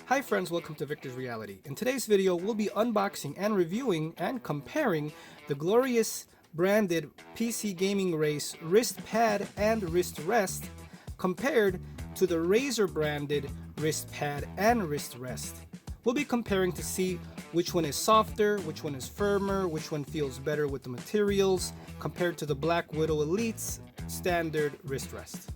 Hi friends, welcome to Victor's Reality. In today's video, we'll be unboxing and reviewing and comparing the glorious branded PC gaming race wrist pad and wrist rest compared to the Razer branded wrist pad and wrist rest. We'll be comparing to see which one is softer, which one is firmer, which one feels better with the materials compared to the Blackwidow Elite's standard wrist rest.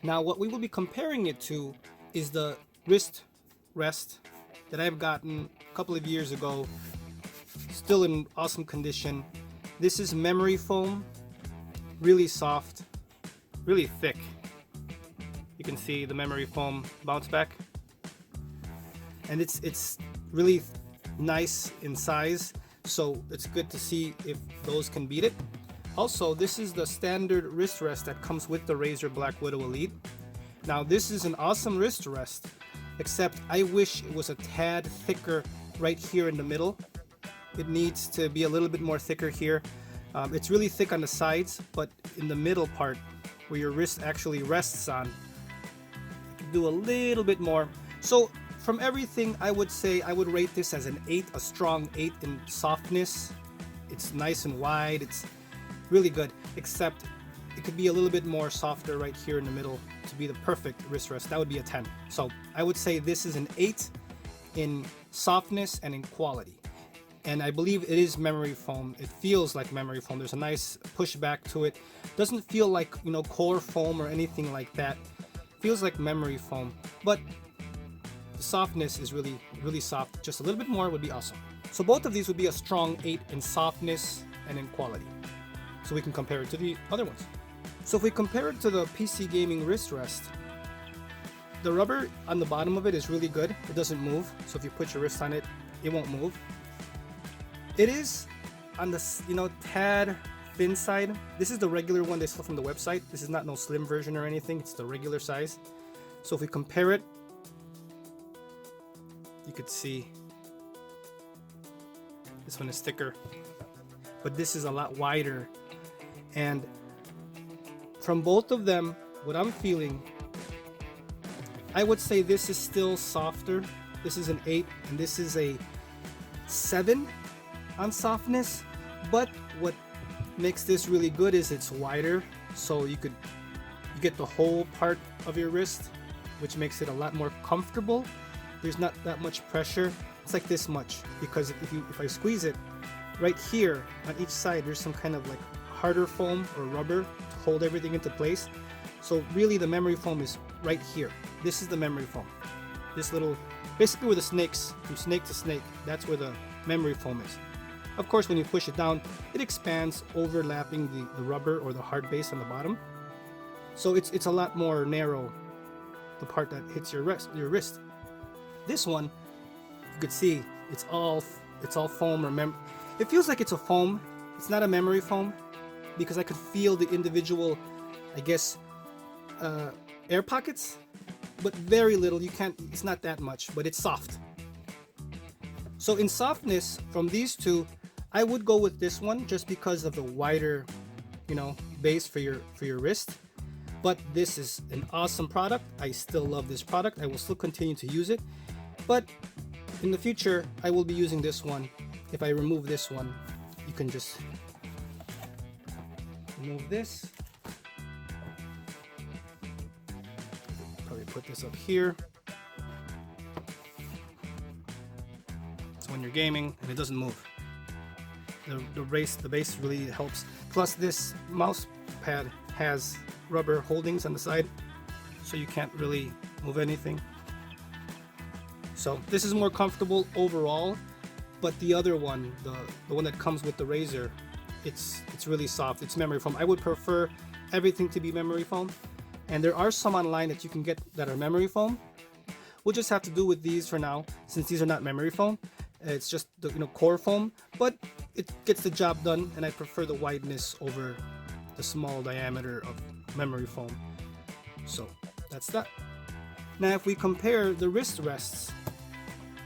Now what we will be comparing it to is the wrist rest that I've gotten a couple of years ago, still in awesome condition. This is memory foam, really soft, really thick. You can see the memory foam bounce back, and it's really nice in size, so it's good to see if those can beat it. Also, this is the standard wrist rest that comes with the Razer Blackwidow Elite. Now this is an awesome wrist rest, except I wish it was a tad thicker right here in the middle. It needs to be a little bit more thicker here. It's really thick on the sides, but in the middle part where your wrist actually rests on, do a little bit more. So from everything, I would say I would rate this as an 8, a strong 8 in softness. It's nice and wide, it's really good, except it could be a little bit more softer right here in the middle to be the perfect wrist rest. That would be a 10. So I would say this is an 8 in softness and in quality. And I believe it is memory foam. It feels like memory foam. There's a nice pushback to it. Doesn't feel like, core foam or anything like that. feels like memory foam, but the softness is really, really soft. Just a little bit more would be awesome. So both of these would be a strong 8 in softness and in quality. So we can compare it to the other ones. So if we compare it to the PC gaming wrist rest, the rubber on the bottom of it is really good. It doesn't move. So if you put your wrist on it, it won't move. It is on the, tad thin side. This is the regular one they sell from the website. This is not no slim version or anything. It's the regular size. So if we compare it, you could see this one is thicker, but this is a lot wider. And from both of them, what I'm feeling, I would say this is still softer. This is an 8 and this is a 7 on softness. But what makes this really good is it's wider, so you get the whole part of your wrist, which makes it a lot more comfortable. There's not that much pressure. It's like this much, because if I squeeze it right here on each side, there's some kind of like harder foam or rubber to hold everything into place. So really the memory foam is right here. This is the memory foam. This little, basically where the snakes, from snake to snake, that's where the memory foam is. Of course, when you push it down, it expands, overlapping the rubber or the hard base on the bottom. So it's a lot more narrow, the part that hits your wrist. This one, you could see it's all foam or it feels like it's a foam. It's not a memory foam, because I could feel the individual, I guess, air pockets, but very little. It's not that much, but it's soft. So in softness, from these two, I would go with this one just because of the wider, base for your wrist. But this is an awesome product. I still love this product. I will still continue to use it. But in the future, I will be using this one. If I remove this one, you can just remove this. Probably put this up here. So when you're gaming and it doesn't move, the base really helps. Plus this mouse pad has rubber holdings on the side, so you can't really move anything. So this is more comfortable overall, but the other one, the one that comes with the Razer, it's really soft. It's memory foam. I would prefer everything to be memory foam, and there are some online that you can get that are memory foam. We'll just have to do with these for now, since these are not memory foam. It's just the core foam, but it gets the job done, and I prefer the wideness over the small diameter of memory foam. So that's that. Now if we compare the wrist rests,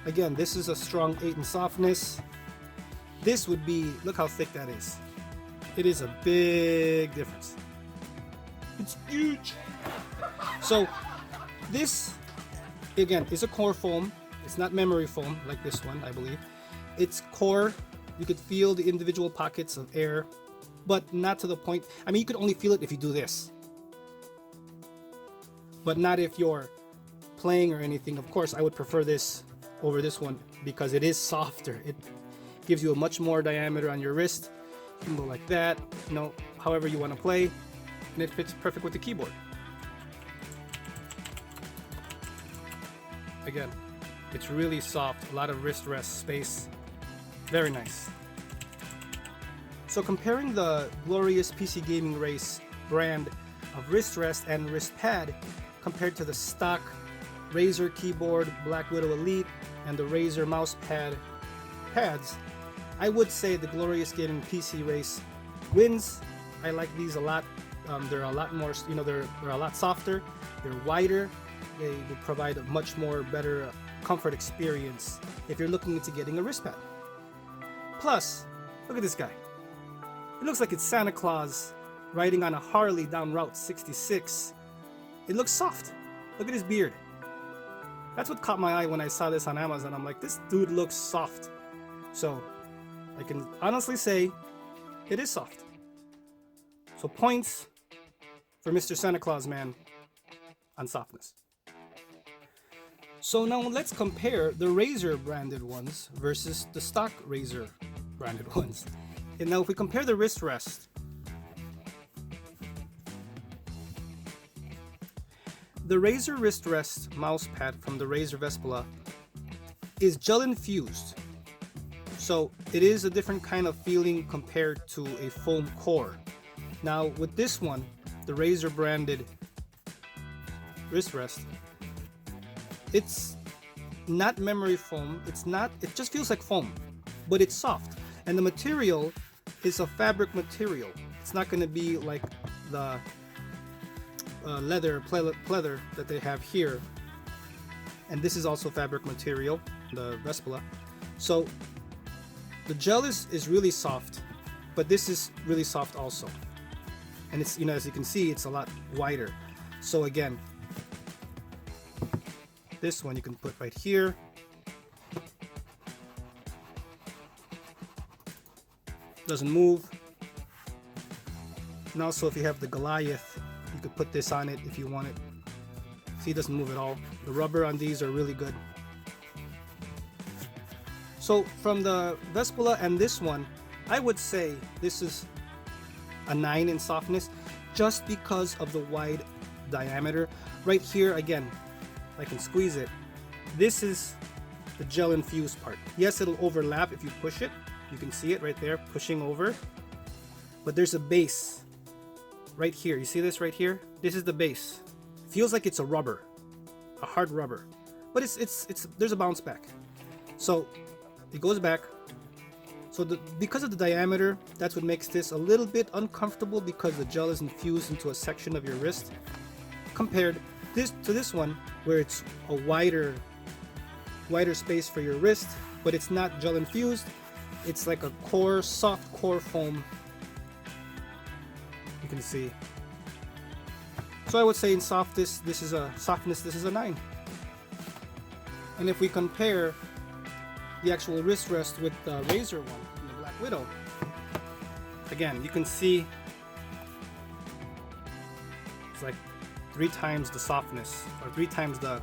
again, this is a strong 8 in softness. This would be, look how thick that is. It is a big difference. It's huge. So this, again, is a core foam. It's not memory foam like this one, I believe. It's core. You could feel the individual pockets of air, but not to the point. I mean, you could only feel it if you do this, but not if you're playing or anything. Of course, I would prefer this over this one because it is softer. It gives you a much more diameter on your wrist. You can go like that, however you want to play, and it fits perfect with the keyboard. Again, it's really soft, a lot of wrist rest space, very nice. So comparing the glorious PC Gaming Race brand of wrist rest and wrist pad compared to the stock Razer Keyboard, Blackwidow Elite, and the Razer Mouse pads, I would say the glorious gaming PC Race wins. I like these a lot. They're a lot more, they're a lot softer, they're wider, they provide a much more better comfort experience if you're looking into getting a wrist pad. Plus, look at this guy. It looks like it's Santa Claus riding on a Harley down Route 66. It looks soft. Look at his beard. That's what caught my eye when I saw this on Amazon. I'm like, this dude looks soft. So I can honestly say it is soft. So points for Mr. Santa Claus man on softness. So now let's compare the Razer branded ones versus the stock Razer branded ones. And now if we compare the wrist rest, the Razer wrist rest mouse pad from the Razer Vespula is gel infused. So it is a different kind of feeling compared to a foam core. Now with this one, the Razer branded wrist rest, it's not memory foam. It just feels like foam, but it's soft. And the material is a fabric material. It's not going to be like the leather pleather that they have here. And this is also fabric material, the Vespula. So the gel is really soft, but this is really soft also. And it's, as you can see, it's a lot wider. So again, this one you can put right here. Doesn't move. And also if you have the Goliath, you could put this on it if you want it. See, it doesn't move at all. The rubber on these are really good. So from the Vespula and this one, I would say this is a 9 in softness just because of the wide diameter. Right here, again, I can squeeze it. This is the gel infused part. Yes, it'll overlap if you push it. You can see it right there pushing over. But there's a base right here. You see this right here? This is the base. Feels like it's a rubber, a hard rubber. But there's a bounce back. So it goes back. So because of the diameter, that's what makes this a little bit uncomfortable because the gel is infused into a section of your wrist. Compared to this one, where it's a wider space for your wrist, but it's not gel infused. It's like a core, soft core foam. You can see. So I would say in softness, this is a 9. And if we compare the actual wrist rest with the Razer one, the Blackwidow, again, you can see it's like 3 times the softness, or 3 times the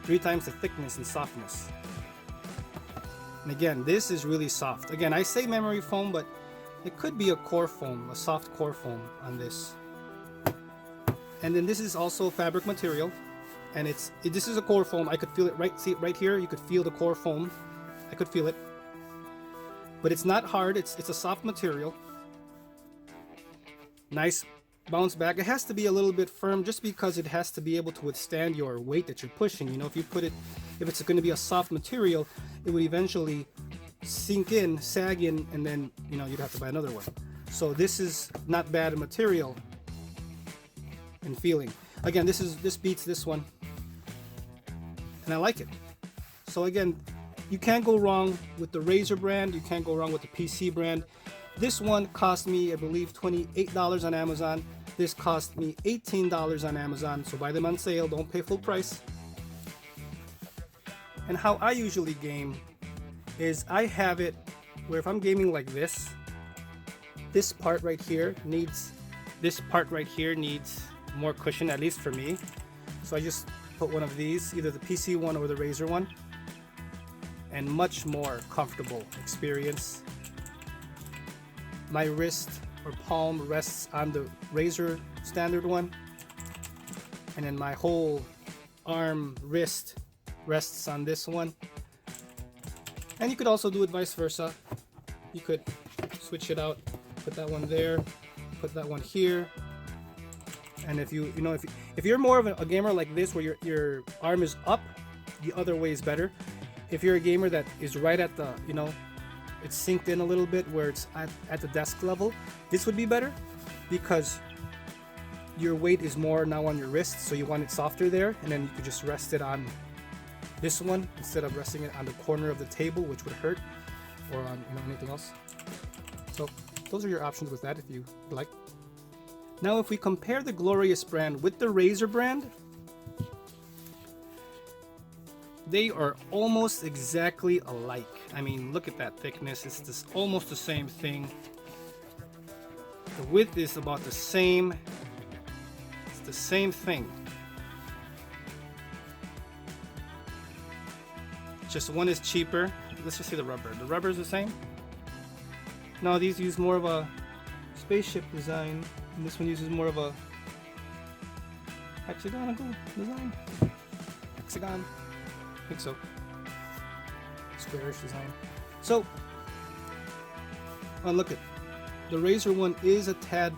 thickness and softness. And again, this is really soft. Again, I say memory foam, but it could be a core foam, a soft core foam on this. And then this is also fabric material, and this is a core foam. I could feel it right. See it right here. You could feel the core foam. I could feel it, but it's not hard. It's a soft material. Nice bounce back. It has to be a little bit firm just because it has to be able to withstand your weight that you're pushing. If it's going to be a soft material, it would eventually sink in, sag in, and then you'd have to buy another one. So this is not bad material and feeling. Again, this beats this one, and I like it. So again, you can't go wrong with the Razer brand. You can't go wrong with the PC brand. This one cost me, I believe, $28 on Amazon. This cost me $18 on Amazon. So buy them on sale. Don't pay full price. And how I usually game is I have it where if I'm gaming like this part right here needs more cushion, at least for me. So I just put one of these, either the PC one or the Razer one, and much more comfortable experience. My wrist or palm rests on the Razer standard one, and then my whole arm wrist rests on this one. And you could also do it vice versa. You could switch it out, put that one there, put that one here. And if you're more of a gamer like this, where your arm is up, the other way is better. If you're a gamer that is right at the, it's synced in a little bit where it's at the desk level, this would be better because your weight is more now on your wrist, so you want it softer there, and then you could just rest it on this one instead of resting it on the corner of the table, which would hurt, or on anything else. So those are your options with that if you like. Now if we compare the Glorious brand with the Razer brand, they are almost exactly alike. I mean, look at that thickness. It's just almost the same thing. The width is about the same. It's the same thing. Just one is cheaper. Let's just see the rubber. The rubber is the same. No, these use more of a spaceship design, and this one uses more of a hexagonal design. Hexagon. I think so. Squarish design. So, look at the Razer one is a tad,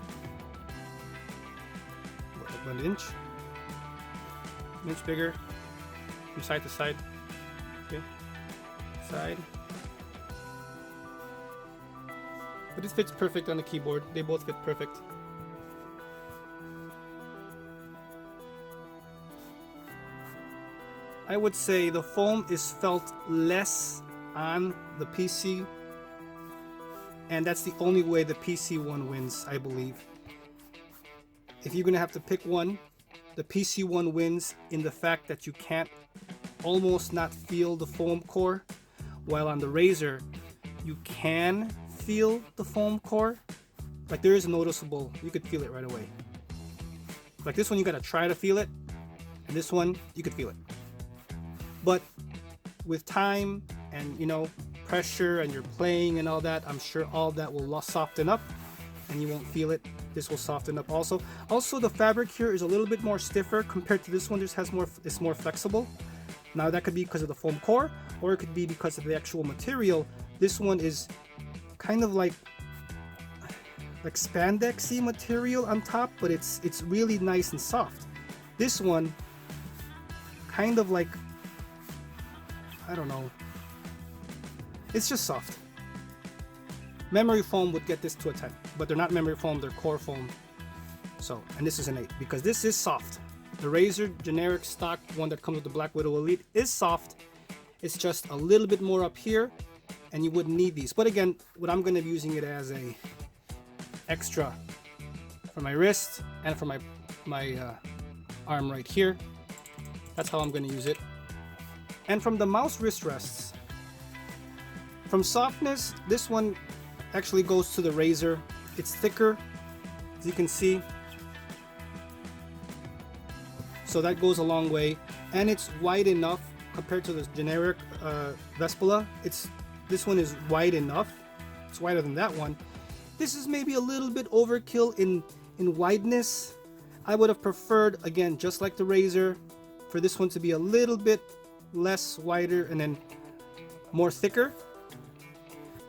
what, an inch bigger from side to side. Okay, side. But it fits perfect on the keyboard. They both fit perfect. I would say the foam is felt less on the PC, and that's the only way the PC one wins, I believe. If you're gonna have to pick one, the PC one wins in the fact that you can't almost not feel the foam core, while on the Razer you can feel the foam core. Like, there is noticeable, you could feel it right away. Like this one you gotta try to feel it, and this one you could feel it. But with time and, you know, pressure and you're playing and all that, I'm sure all that will soften up and you won't feel it. This will soften up also. Also, the fabric here is a little bit more stiffer compared to this one. This has more, it's more flexible. Now that could be because of the foam core, or it could be because of the actual material. This one is kind of like spandexy material on top, but it's really nice and soft. This one kind of like, I don't know, it's just soft. Memory foam would get this to a 10, but they're not memory foam, they're core foam. So, and this is an 8 because this is soft. The Razer generic stock one that comes with the Blackwidow Elite is soft. It's just a little bit more up here, and you wouldn't need these. But again, what I'm going to be using it as a extra for my wrist and for my arm right here. That's how I'm going to use it. And from the mouse wrist rests, from softness, this one actually goes to the Razer. It's thicker, as you can see, so that goes a long way, and it's wide enough compared to the generic Vespula. This one is wide enough. It's wider than that one. This is maybe a little bit overkill in wideness. I would have preferred, again, just like the Razer, for this one to be a little bit less wider and then more thicker.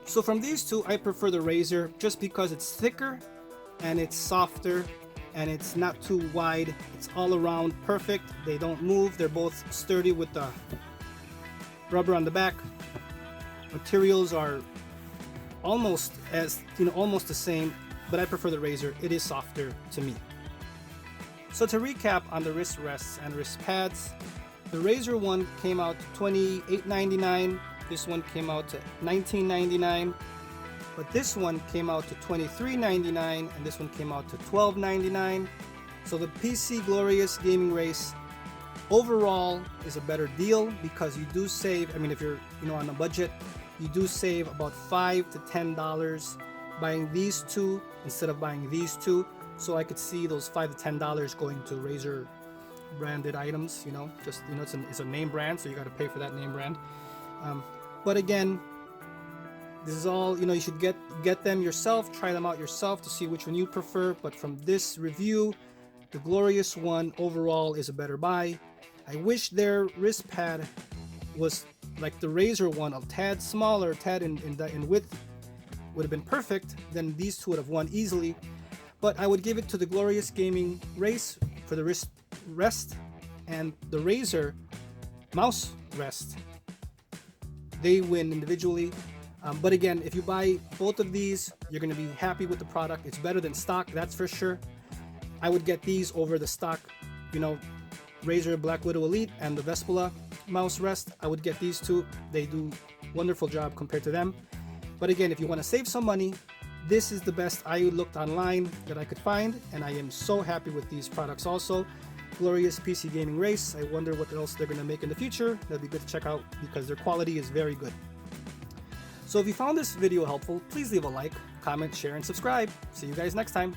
So from these two, I prefer the Razer just because it's thicker and it's softer and it's not too wide. It's all around perfect. They don't move. They're both sturdy with the rubber on the back. Materials are almost as, almost the same, but I prefer the Razer. It is softer to me. So to recap on the wrist rests and wrist pads, the Razer one came out to $28.99. This one came out to $19.99. But this one came out to $23.99, and this one came out to $12.99. So the PC Glorious Gaming Race overall is a better deal because you do save, if you're on a budget, you do save about $5 to $10 buying these two instead of buying these two. So I could see those $5 to $10 going to Razer branded items, it's a name brand, so you got to pay for that name brand. But again, this is all, you should get them yourself, try them out yourself to see which one you prefer. But from this review, the Glorious one overall is a better buy. I wish their wrist pad was like the Razer one, a tad smaller, tad in width, would have been perfect. Then these two would have won easily. But I would give it to the Glorious Gaming Race for the wrist rest and the Razer mouse rest. They win individually. But again, if you buy both of these, you're going to be happy with the product. It's better than stock, that's for sure. I would get these over the stock, Razer Blackwidow Elite and the Vespula mouse rest. I would get these two. They do a wonderful job compared to them. But again, if you want to save some money, this is the best I looked online that I could find, and I am so happy with these products also. Glorious PC Gaming Race. I wonder what else they're going to make in the future. That'd be good to check out because their quality is very good. So if you found this video helpful, please leave a like, comment, share, and subscribe. See you guys next time.